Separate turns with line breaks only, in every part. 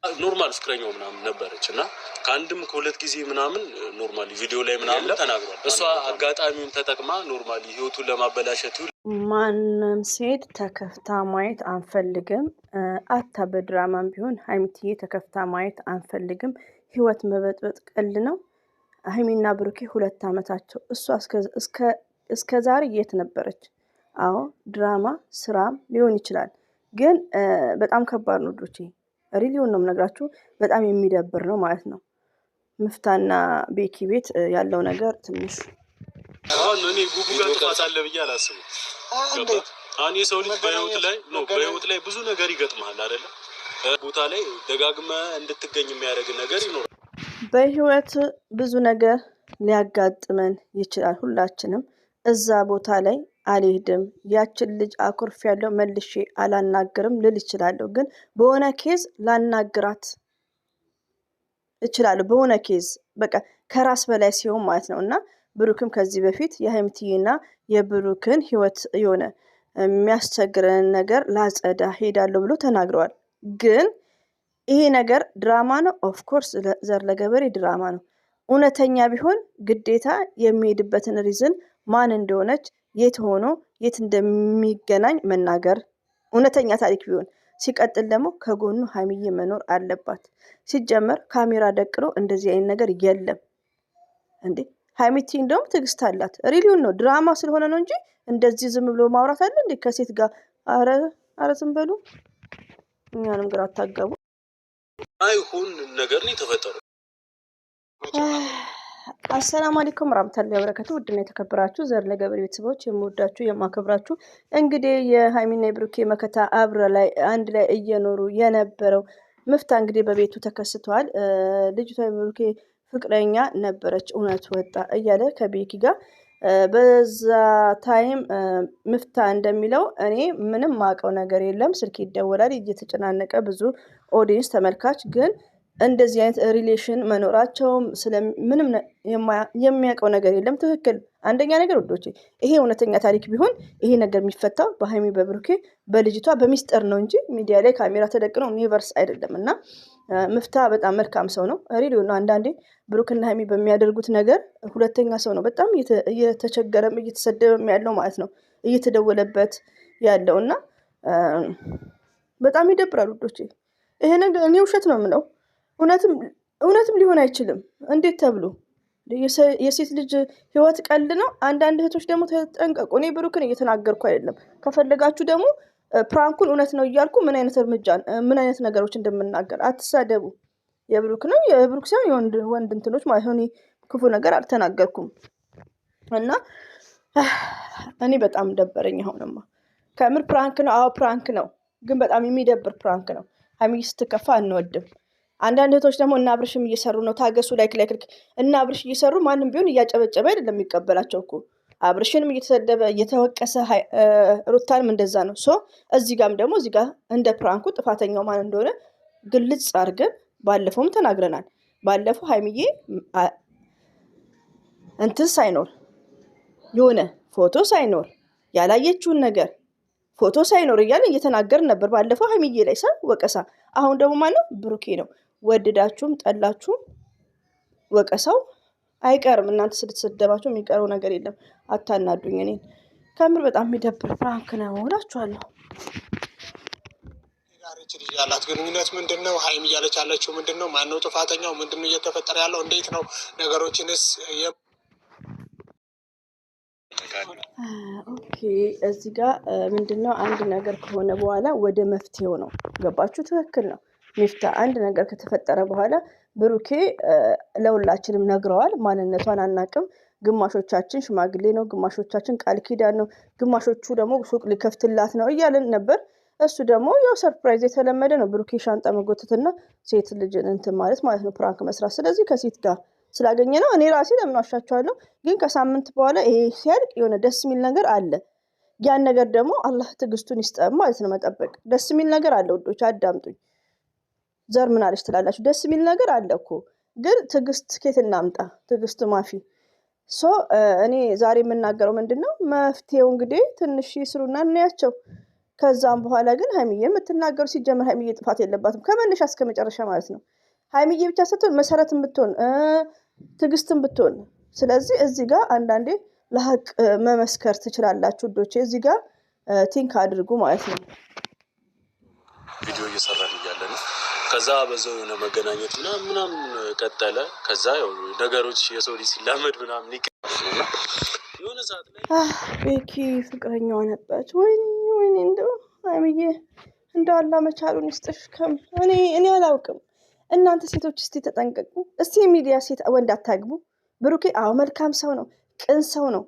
ኖርማል ፍቅረኛው ምናምን ነበረችና ከአንድም ከሁለት ጊዜ ምናምን ኖርማሊ ቪዲዮ ላይ ምናምን ተናግሯል። እሷ አጋጣሚውን ተጠቅማ ኖርማሊ ህይወቱን ለማበላሸት
ማንም ሴት ተከፍታ ማየት አንፈልግም። አታ በድራማም ቢሆን ሀይሚትዬ ተከፍታ ማየት አንፈልግም። ህይወት መበጥበጥ ቀል ነው። ሀይሚና ብሩኬ 2 ዓመታቸው። እሷ እስከ ዛሬ የት ነበረች? አዎ ድራማ ስራም ሊሆን ይችላል፣ ግን በጣም ከባድ ነው ዶቼ ሪሊዮን ነው የምነግራችሁ። በጣም የሚደብር ነው ማለት ነው። ምፍታና ቤኪ ቤት ያለው ነገር ትንሽ
አሁን እኔ ጉጉ ጋር ጥፋት አለ ብዬ አላስብም። አሁን የሰው ልጅ በህይወት ላይ ብዙ ነገር ይገጥማል አይደለ? ቦታ ላይ ደጋግመ እንድትገኝ የሚያደርግ ነገር ይኖራል።
በህይወት ብዙ ነገር ሊያጋጥመን ይችላል። ሁላችንም እዛ ቦታ ላይ አልሄድም፣ ያችን ልጅ አኩርፍ ያለው መልሼ አላናግርም ልል ይችላለሁ። ግን በሆነ ኬዝ ላናግራት እችላለሁ። በሆነ ኬዝ በቃ ከራስ በላይ ሲሆን ማለት ነው። እና ብሩክም ከዚህ በፊት የሀይሚትዬና የብሩክን ህይወት የሆነ የሚያስቸግረን ነገር ላጸዳ ሄዳለሁ ብሎ ተናግረዋል። ግን ይሄ ነገር ድራማ ነው። ኦፍኮርስ ዘር ለገበሬ ድራማ ነው። እውነተኛ ቢሆን ግዴታ የሚሄድበትን ሪዝን ማን እንደሆነች የት ሆኖ የት እንደሚገናኝ መናገር እውነተኛ ታሪክ ቢሆን። ሲቀጥል ደግሞ ከጎኑ ሀይሚዬ መኖር አለባት። ሲጀመር ካሜራ ደቅኖ እንደዚህ አይነት ነገር የለም እንዴ። ሀይሚቲ እንደውም ትዕግስት አላት። ሪሊውን ነው ድራማ ስለሆነ ነው እንጂ እንደዚህ ዝም ብሎ ማውራት አለ እንዴ ከሴት ጋር? አረ ዝም በሉ፣ እኛንም ግራ አታጋቡ።
አይሁን ነገር ነው የተፈጠረው።
አሰላሙ አለይኩም ወራህመቱላሂ ወበረካቱ። ውድና የተከበራችሁ ዘር ለገበሬ ቤተሰቦች የምወዳችሁ የማከብራችሁ፣ እንግዲህ የሀይሚና የብሩኬ መከታ አብረ ላይ አንድ ላይ እየኖሩ የነበረው ምፍታ እንግዲህ በቤቱ ተከስተዋል። ልጅቷ የብሩኬ ፍቅረኛ ነበረች እውነት ወጣ እያለ ከቤኪ ጋር በዛ ታይም ምፍታ እንደሚለው እኔ ምንም ማቀው ነገር የለም፣ ስልክ ይደወላል እየተጨናነቀ ብዙ ኦዲየንስ ተመልካች ግን እንደዚህ አይነት ሪሌሽን መኖራቸውም ስለምንም የሚያውቀው ነገር የለም። ትክክል። አንደኛ ነገር ወዶቼ ይሄ እውነተኛ ታሪክ ቢሆን ይሄ ነገር የሚፈታው በሀይሚ በብሩኬ በልጅቷ በሚስጥር ነው እንጂ ሚዲያ ላይ ካሜራ ተደቅነው ዩኒቨርስ አይደለም። እና ምፍታ በጣም መልካም ሰው ነው። ሪሊዮ ነው። አንዳንዴ ብሩክና ሀይሚ በሚያደርጉት ነገር ሁለተኛ ሰው ነው በጣም እየተቸገረም እየተሰደበም ያለው ማለት ነው፣ እየተደወለበት ያለው እና በጣም ይደብራል ወዶቼ። ይሄ ነገር እኔ ውሸት ነው የምለው፣ እውነትም ሊሆን አይችልም። እንዴት ተብሎ የሴት ልጅ ህይወት ቀልድ ነው። አንዳንድ እህቶች ደግሞ ተጠንቀቁ። እኔ ብሩክን እየተናገርኩ አይደለም። ከፈለጋችሁ ደግሞ ፕራንኩን እውነት ነው እያልኩ ምን አይነት እርምጃ ምን አይነት ነገሮች እንደምናገር አትሳደቡ። የብሩክ ነው የብሩክ ሳይሆን ወንድ እንትኖች ማለት ነው። ክፉ ነገር አልተናገርኩም እና እኔ በጣም ደበረኝ። አሁንማ ከምር ፕራንክ ነው። አዎ ፕራንክ ነው፣ ግን በጣም የሚደብር ፕራንክ ነው። ሀይሚ ስትከፋ አንወድም። አንዳንድ እህቶች ደግሞ እና አብርሽም እየሰሩ ነው ታገሱ ላይክ እና አብርሽ እየሰሩ ማንም ቢሆን እያጨበጨበ አይደለም የሚቀበላቸው እኮ። አብርሽንም እየተሰደበ እየተወቀሰ ሩታንም እንደዛ ነው። ሶ እዚህ ጋም ደግሞ እዚህ ጋር እንደ ፕራንኩ ጥፋተኛው ማን እንደሆነ ግልጽ አድርገን ባለፈውም ተናግረናል። ባለፈው ሀይሚዬ እንትን ሳይኖር የሆነ ፎቶ ሳይኖር ያላየችውን ነገር ፎቶ ሳይኖር እያለ እየተናገርን ነበር ባለፈው ሀይሚዬ ላይ ሰው ወቀሳ። አሁን ደግሞ ማነው? ብሩኬ ነው። ወደዳችሁም ጠላችሁም ወቀሳው አይቀርም። እናንተ ስትሰደባችሁ የሚቀረው ነገር የለም። አታናዱኝ እኔን። ከምር በጣም የሚደብር ፕራንክ ነው እላችኋለሁ።
ያላት ግንኙነት ምንድን ነው? ሀይሚ እያለች ያለችው ምንድን ነው? ማነው ጥፋተኛው? ምንድን ነው እየተፈጠረ ያለው? እንዴት ነው ነገሮችንስ?
ኦኬ እዚህ ጋር ምንድነው አንድ ነገር ከሆነ በኋላ ወደ መፍትሄው ነው። ገባችሁ? ትክክል ነው። ሚፍታ አንድ ነገር ከተፈጠረ በኋላ ብሩኬ ለሁላችንም ነግረዋል። ማንነቷን አናቅም። ግማሾቻችን ሽማግሌ ነው፣ ግማሾቻችን ቃል ኪዳን ነው፣ ግማሾቹ ደግሞ ሱቅ ሊከፍትላት ነው እያልን ነበር። እሱ ደግሞ ያው ሰርፕራይዝ የተለመደ ነው። ብሩኬ ሻንጣ መጎተትና ሴት ልጅን እንትን ማለት ነው፣ ፕራንክ መስራት። ስለዚህ ከሴት ጋር ስላገኘ ነው። እኔ ራሴ ለምን ዋሻቸዋለሁ? ግን ከሳምንት በኋላ ይሄ ሲያልቅ የሆነ ደስ የሚል ነገር አለ። ያን ነገር ደግሞ አላህ ትዕግስቱን ይስጠን ማለት ነው። መጠበቅ ደስ የሚል ነገር አለ። ውዶች አዳምጡኝ። ዘር ምን አለች ትላላችሁ? ደስ የሚል ነገር አለ እኮ፣ ግን ትዕግስት ከየት እናምጣ? ትዕግስት ማፊ። እኔ ዛሬ የምናገረው ምንድን ነው መፍትሄው? እንግዲህ ትንሽ ይስሩና እናያቸው። ከዛም በኋላ ግን ሀይሚዬ የምትናገሩ ሲጀመር ሀይሚዬ ጥፋት የለባትም ከመነሻ እስከ መጨረሻ ማለት ነው። ሀይሚዬ ብቻ ስትሆን መሰረትን ብትሆን ትዕግስትን ብትሆን። ስለዚህ እዚህ ጋር አንዳንዴ ለሀቅ መመስከር ትችላላችሁ ውዶቼ። እዚህ ጋር ቲንክ አድርጉ ማለት ነው።
ቪዲዮ እየሰራን እያለ ነው። ከዛ በዛው የሆነ መገናኘት ምናምን ቀጠለ። ከዛ ያው ነገሮች የሰው ልጅ ሲላመድ ምናምን ይቀርና የሆነ ሰዓት ላይ
ቤኪ ፍቅረኛዋ ነበረች። ወይኔ እንደው ሀይሚዬ እንደው አላህ መቻሉን ይስጥሽ። እኔ አላውቅም። እናንተ ሴቶች እስቲ ተጠንቀቁ። እስቲ የሚዲያ ሴት ወንድ አታግቡ። ብሩኬ አዎ መልካም ሰው ነው፣ ቅን ሰው ነው፣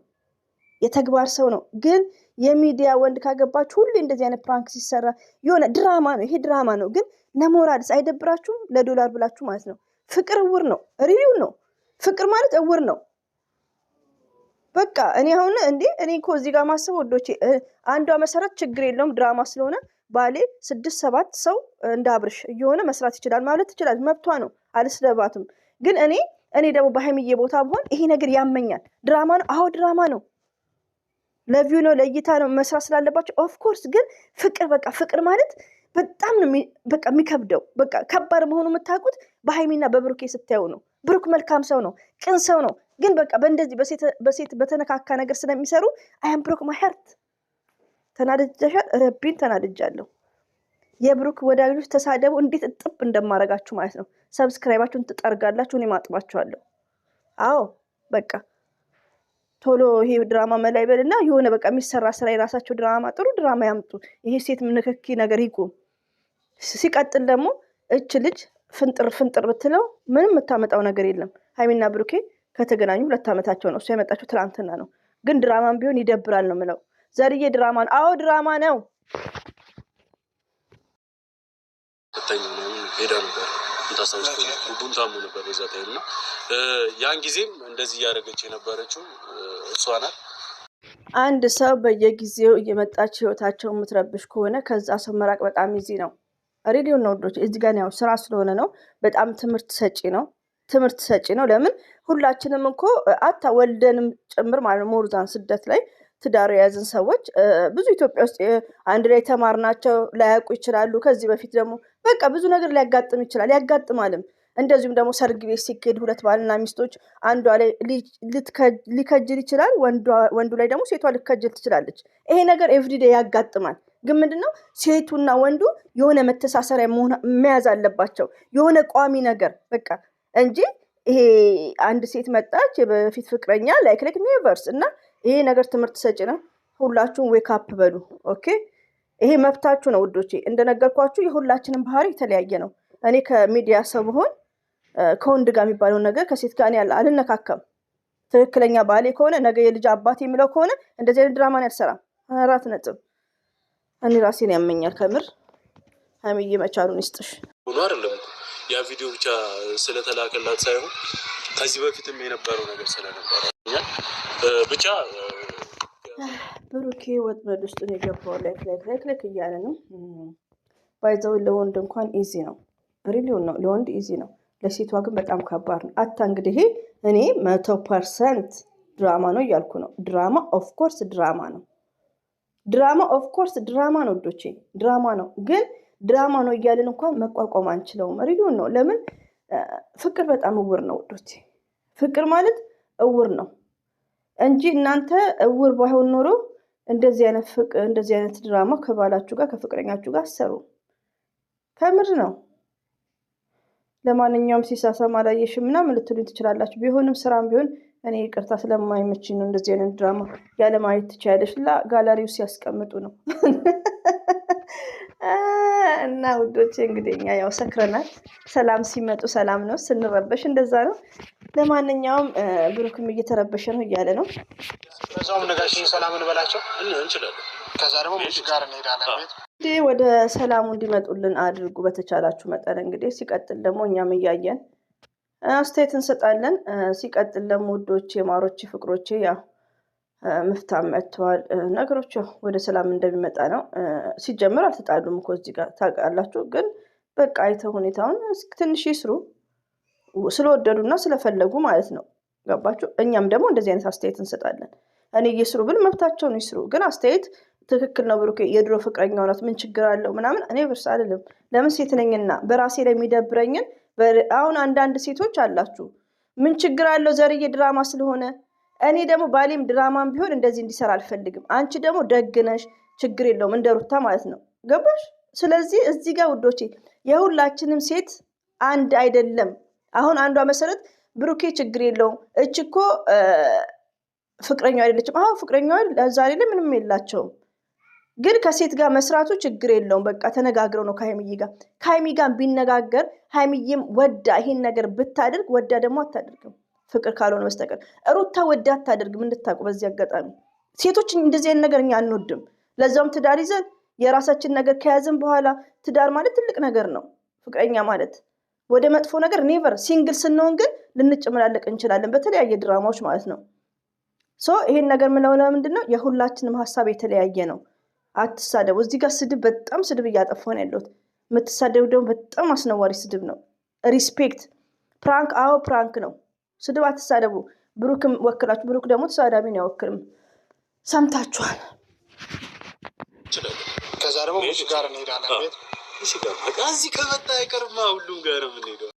የተግባር ሰው ነው። ግን የሚዲያ ወንድ ካገባችሁ ሁሌ እንደዚህ አይነት ፕራንክ ሲሰራ የሆነ ድራማ ነው። ይሄ ድራማ ነው። ግን ለሞራልስ አይደብራችሁም? ለዶላር ብላችሁ ማለት ነው። ፍቅር እውር ነው። ሪቪው ነው። ፍቅር ማለት እውር ነው። በቃ እኔ አሁን እኔ እኮ እዚህ ጋር ማስበው ወዶቼ አንዷ መሰረት ችግር የለውም ድራማ ስለሆነ ባሌ 6-7 ሰው እንደ አብርሽ እየሆነ መስራት ይችላል ማለት ትችላለች፣ መብቷ ነው፣ አልስደባትም። ግን እኔ ደግሞ በሀይሚዬ ቦታ ብሆን ይሄ ነገር ያመኛል። ድራማ ነው። አዎ ድራማ ነው። ለቪው ነው፣ ለእይታ ነው መስራት ስላለባቸው ኦፍኮርስ። ግን ፍቅር ማለት በጣም ነው በቃ የሚከብደው። በቃ ከባድ መሆኑ የምታውቁት በሀይሚና በብሩኬ ስታዩ ነው። ብሩክ መልካም ሰው ነው፣ ቅን ሰው ነው። ግን በቃ በእንደዚህ በሴት በተነካካ ነገር ስለሚሰሩ አያም ብሩክ ማህርት ተናድጃሻል። ረቢን ተናድጃለሁ። የብሩክ ወዳጆች ተሳደቡ፣ እንዴት እጥብ እንደማረጋችሁ ማለት ነው። ሰብስክራይባችሁን ትጠርጋላችሁ፣ እኔ ማጥባችኋለሁ። አዎ በቃ ቶሎ ይሄ ድራማ መላይ በልና የሆነ በቃ የሚሰራ ስራ የራሳቸው ድራማ ጥሩ ድራማ ያምጡ። ይሄ ሴት ንክኪ ነገር ይቁም። ሲቀጥል ደግሞ እች ልጅ ፍንጥር ብትለው ምንም የምታመጣው ነገር የለም። ሀይሚና ብሩኬ ከተገናኙ 2 ዓመታቸው ነው። እሷ የመጣችው ትላንትና ነው። ግን ድራማም ቢሆን ይደብራል ነው የምለው። ዘርዬ ድራማ ነው። አዎ ድራማ ነው።
ሄዳ ነበር ታስታውስ ቡንታሙ ነበር በዛ ታይም እና ያን ጊዜም እንደዚህ እያደረገች የነበረችው እሷ ናት።
አንድ ሰው በየጊዜው እየመጣች ህይወታቸው የምትረብሽ ከሆነ ከዛ ሰው መራቅ በጣም ይዚ ነው። ሬዲዮ ነው ወዶች። እዚህ ጋር ያው ስራ ስለሆነ ነው። በጣም ትምህርት ሰጪ ነው። ለምን ሁላችንም እኮ ወልደንም ጭምር ማለት ነው ሞርዛን ስደት ላይ ትዳር የያዝን ሰዎች ብዙ ኢትዮጵያ ውስጥ አንድ ላይ ተማርናቸው ላያውቁ ይችላሉ። ከዚህ በፊት ደግሞ በቃ ብዙ ነገር ሊያጋጥም ይችላል፣ ያጋጥማልም። እንደዚሁም ደግሞ ሰርግ ቤት ሲኬድ 2 ባልና ሚስቶች አንዷ ላይ ሊከጅል ይችላል፣ ወንዱ ላይ ደግሞ ሴቷ ልከጅል ትችላለች። ይሄ ነገር ኤቭሪዴይ ያጋጥማል። ግን ምንድነው ሴቱና ወንዱ የሆነ መተሳሰሪያ መያዝ አለባቸው፣ የሆነ ቋሚ ነገር በቃ እንጂ ይሄ አንድ ሴት መጣች በፊት ፍቅረኛ ላይክ ኔቨርስ እና ይሄ ነገር ትምህርት ሰጪ ነው። ሁላችሁም ዌክ አፕ በሉ። ኦኬ ይሄ መብታችሁ ነው ውዶቼ። እንደነገርኳችሁ የሁላችንም ባህሪ የተለያየ ነው። እኔ ከሚዲያ ሰው ብሆን ከወንድ ጋር የሚባለው ነገር ከሴት ጋር አልነካከም። ትክክለኛ ባሌ ከሆነ ነገ የልጅ አባት የሚለው ከሆነ እንደዚህ አይነት ድራማን ያልሰራም። 4 ነጥብ። እኔ ራሴን ያመኛል ከምር። ሀይሚዬ መቻሉን ይስጥሽ።
ሆኖ አይደለም ያ ቪዲዮ ብቻ ስለተላከላት ሳይሆን ከዚህ በፊትም የነበረው ነገር ስለነበረ ብቻ
ብሩኬ ወጥመድ ውስጥ ነው የገባው። ላይክ እያለ ነው ባይዘው። ለወንድ እንኳን ኢዚ ነው፣ ሪሊውን ነው ለወንድ ኢዚ ነው። ለሴቷ ግን በጣም ከባድ ነው። እንግዲህ እኔ 100% ድራማ ነው እያልኩ ነው። ድራማ ኦፍኮርስ ድራማ ነው። ወዶቼ ድራማ ነው። ግን ድራማ ነው እያልን እንኳን መቋቋም አንችለውም። ሪሊውን ነው። ለምን ፍቅር በጣም እውር ነው ወዶቼ። ፍቅር ማለት እውር ነው እንጂ እናንተ እውር ባይሆን ኖሮ እንደዚህ አይነት ድራማ ከባላችሁ ጋር ከፍቅረኛችሁ ጋር አሰሩ። ከምር ነው። ለማንኛውም ሲሳሳም አላየሽም ምናምን ልትሉኝ ትችላላችሁ። ቢሆንም ስራም ቢሆን እኔ ይቅርታ ስለማይመችኝ ነው እንደዚህ አይነት ድራማ ያለማየት ትችያለሽ። ጋላሪው ሲያስቀምጡ ነው እና ውዶቼ እንግዲህ እኛ ያው ሰክረናል። ሰላም ሲመጡ ሰላም ነው፣ ስንረበሽ እንደዛ ነው። ለማንኛውም ብሩክም እየተረበሸ ነው እያለ ነው።
በዛውም ነጋሽን ሰላም እንበላቸው
እንችላለን።
ከዛ ደግሞ ሙሽ ጋር እንሄዳለን።
እንግዲህ ወደ ሰላሙ እንዲመጡልን አድርጉ በተቻላችሁ መጠን። እንግዲህ ሲቀጥል ደግሞ እኛም እያየን አስተያየት እንሰጣለን። ሲቀጥል ደግሞ ውዶቼ፣ ማሮቼ፣ ፍቅሮቼ ያው መፍታም መጥተዋል። ነገሮች ወደ ሰላም እንደሚመጣ ነው። ሲጀምር አልተጣሉም እኮ እዚህ ጋር ታውቃላችሁ። ግን በቃ አይተው ሁኔታውን ትንሽ ይስሩ ስለወደዱና ስለፈለጉ ማለት ነው። ገባችሁ? እኛም ደግሞ እንደዚህ አይነት አስተያየት እንሰጣለን። እኔ እየስሩ ብል መብታቸውን ይስሩ። ግን አስተያየት ትክክል ነው ብሩኬ የድሮ ፍቅረኛው ናት ምን ችግር አለው ምናምን እኔ ብርስ አይደለም። ለምን ሴት ነኝና በራሴ ላይ የሚደብረኝን አሁን አንዳንድ ሴቶች አላችሁ ምን ችግር አለው ዘርዬ ድራማ ስለሆነ እኔ ደግሞ ባሌም ድራማም ቢሆን እንደዚህ እንዲሰራ አልፈልግም። አንቺ ደግሞ ደግነሽ ችግር የለውም እንደ ሩታ ማለት ነው ገባሽ? ስለዚህ እዚህ ጋር ውዶቼ የሁላችንም ሴት አንድ አይደለም። አሁን አንዷ መሰረት ብሩኬ ችግር የለውም እች እኮ ፍቅረኛው አይደለችም። አዎ ፍቅረኛው ዛሬ ላይ ምንም የላቸውም፣ ግን ከሴት ጋር መስራቱ ችግር የለውም። በቃ ተነጋግረው ነው ከሀይሚ ጋር ቢነጋገር ሀይሚዬም ወዳ ይሄን ነገር ብታደርግ ወዳ ደግሞ አታደርግም ፍቅር ካልሆነ በስተቀር ሩታ ወዳ አታደርግም እንድታውቁ። በዚህ አጋጣሚ ሴቶች እንደዚህ አይነት ነገር እኛ አንወድም። ለዛውም ትዳር ይዘን የራሳችን ነገር ከያዝን በኋላ ትዳር ማለት ትልቅ ነገር ነው። ፍቅረኛ ማለት ወደ መጥፎ ነገር ኔቨር። ሲንግል ስንሆን ግን ልንጨመላለቅ እንችላለን በተለያየ ድራማዎች ማለት ነው። ይሄን ነገር ምለው ለምንድን ነው የሁላችንም ሀሳብ የተለያየ ነው። አትሳደቡ። እዚህ ጋር ስድብ በጣም ስድብ እያጠፋሁ ነው ያለሁት። የምትሳደቡ ደግሞ በጣም አስነዋሪ ስድብ ነው። ሪስፔክት ፕራንክ፣ አዎ ፕራንክ ነው። ስድብ አትሳደቡ። ብሩክም ወክላችሁ፣ ብሩክ ደግሞ ተሳዳቢን አይወክልም። ሰምታችኋል።
ከዛ ደግሞ ሙሽ ጋር እንሄዳለን። ቤት
እዚህ ከመጣ አይቀርማ ሁሉም ጋር ነው የምንሄደው።